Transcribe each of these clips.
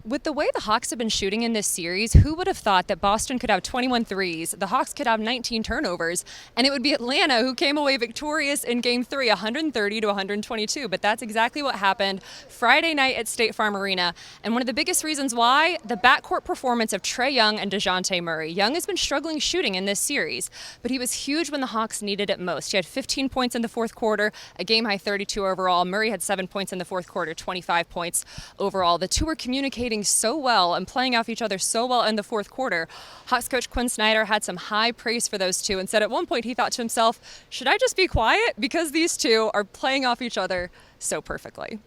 With the way the Hawks have been shooting in this series, who would have thought that Boston could have 21 threes, the Hawks could have 19 turnovers, and it would be Atlanta who came away victorious in Game 3, 130 to 122. But that's exactly what happened Friday night at State Farm Arena. And one of the biggest reasons why, the backcourt performance of Trae Young and DeJounte Murray. Young has been struggling shooting in this series, but he was huge when the Hawks needed it most. He had 15 points in the fourth quarter, a game-high 32 overall. Murray had 7 points in the fourth quarter, 25 points overall. The two were communicating so well and playing off each other so well in the fourth quarter. Hawks coach Quinn Snyder had some high praise for those two and said at one point he thought to himself, should I just be quiet? Because these two are playing off each other so perfectly.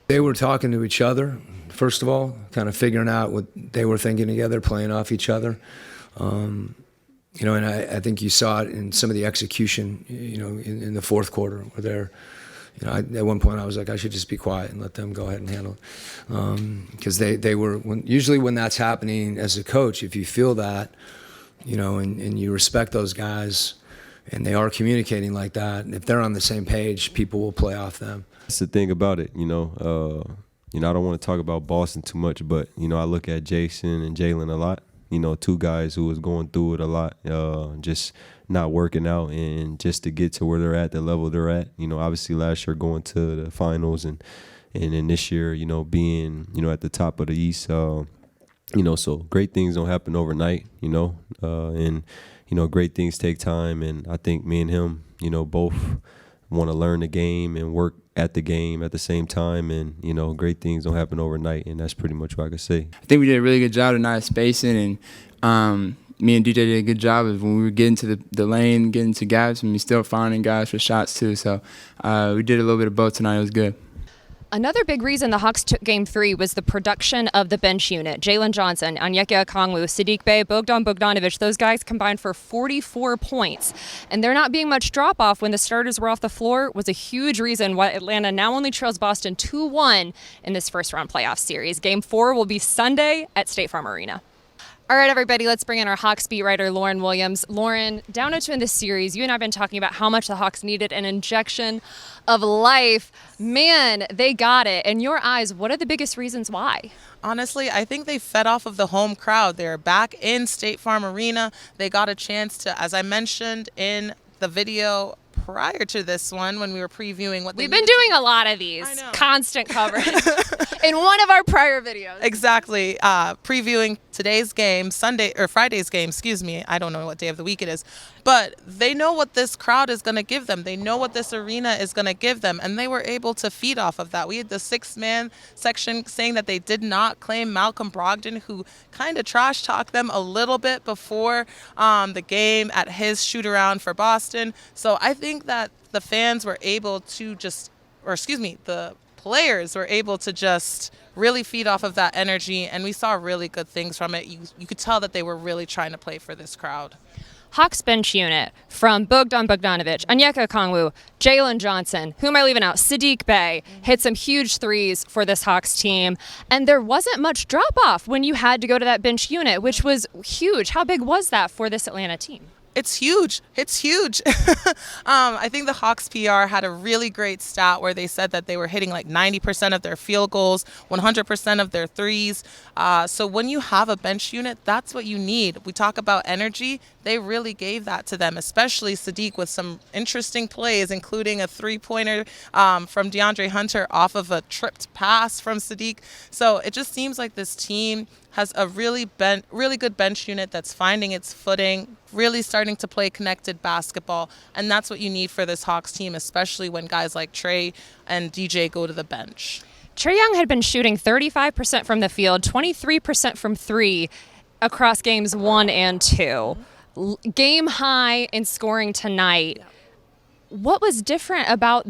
They were talking to each other, first of all, kind of figuring out what they were thinking together, playing off each other. And I think you saw it in some of the execution, in the fourth quarter where they're, at one point I was like, I should just be quiet and let them go ahead and handle it. Because they were, usually when that's happening as a coach, if you feel that, and you respect those guys and they are communicating like that, and if they're on the same page, people will play off them. That's the thing about it, I don't want to talk about Boston too much, but, I look at Jason and Jalen a lot. Two guys who was going through it a lot, just not working out, and just to get to where they're at, the level they're at. Obviously last year going to the finals, and then this year, being, at the top of the East. So great things don't happen overnight, and, great things take time. And I think me and him, both want to learn the game and work at the game at the same time, and great things don't happen overnight, and that's pretty much what I could say. I think we did a really good job of not spacing, and me and DJ did a good job of when we were getting to the lane, getting to gaps, and we still finding guys for shots too. So we did a little bit of both tonight. It was good. Another big reason the Hawks took Game 3 was the production of the bench unit. Jalen Johnson, Onyeka Okongwu, Saddiq Bey, Bogdan Bogdanovic, those guys combined for 44 points. And there not being much drop-off when the starters were off the floor was a huge reason why Atlanta now only trails Boston 2-1 in this first-round playoff series. Game 4 will be Sunday at State Farm Arena. All right, everybody, let's bring in our Hawks beat writer, Lauren Williams. Lauren, down to in this series, you and I have been talking about how much the Hawks needed an injection of life. Man, they got it. In your eyes, what are the biggest reasons why? Honestly, I think they fed off of the home crowd. They're back in State Farm Arena. They got a chance to, as I mentioned in the video prior to this one when we were previewing what we've been doing a lot of these constant coverage in one of our prior videos. Exactly. Previewing today's game, Friday's game, I don't know what day of the week it is, but they know what this crowd is going to give them. They know what this arena is going to give them, and they were able to feed off of that. We had the six-man section saying that they did not claim Malcolm Brogdon, who kind of trash talked them a little bit before the game at his shoot-around for Boston. So I think that the fans were able to the players were able to just really feed off of that energy, and we saw really good things from it. You could tell that they were really trying to play for this crowd. Hawks bench unit from Bogdan Bogdanovic, Onyeka Okongwu, Jalen Johnson, who am I leaving out? Saddiq Bey hit some huge threes for this Hawks team, and there wasn't much drop-off when you had to go to that bench unit, which was huge. How big was that for this Atlanta team? It's huge. I think the Hawks PR had a really great stat where they said that they were hitting like 90% of their field goals, 100% of their threes. So when you have a bench unit, that's what you need. We talk about energy. They really gave that to them, especially Saddiq with some interesting plays, including a three-pointer from DeAndre Hunter off of a tripped pass from Saddiq. So it just seems like this team has a really good bench unit that's finding its footing, really starting to play connected basketball, and that's what you need for this Hawks team, especially when guys like Trae and DJ go to the bench. Trae Young had been shooting 35% from the field, 23% from three across games 1 and 2. Game high in scoring tonight. What was different about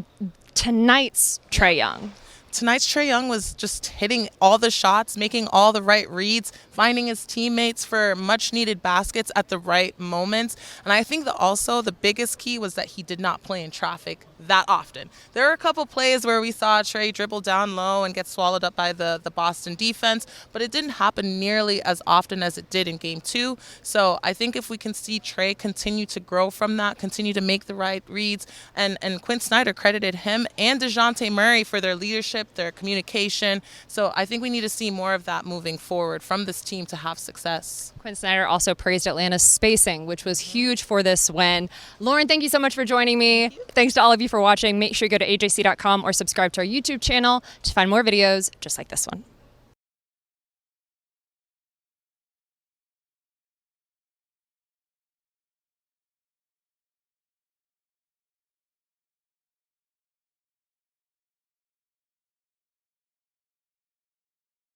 tonight's Trae Young? Tonight's Trae Young was just hitting all the shots, making all the right reads, finding his teammates for much-needed baskets at the right moments. And I think that also the biggest key was that he did not play in traffic. that often. There are a couple plays where we saw Trey dribble down low and get swallowed up by the Boston defense, but it didn't happen nearly as often as it did in game 2. So I think if we can see Trey continue to grow from that, continue to make the right reads, and Quinn Snyder credited him and DeJounte Murray for their leadership, their communication. So I think we need to see more of that moving forward from this team to have success. Quinn Snyder also praised Atlanta's spacing, which was huge for this win. Lauren, thank you so much for joining me. Thanks to all of you for watching. Make sure you go to ajc.com or subscribe to our YouTube channel to find more videos just like this one.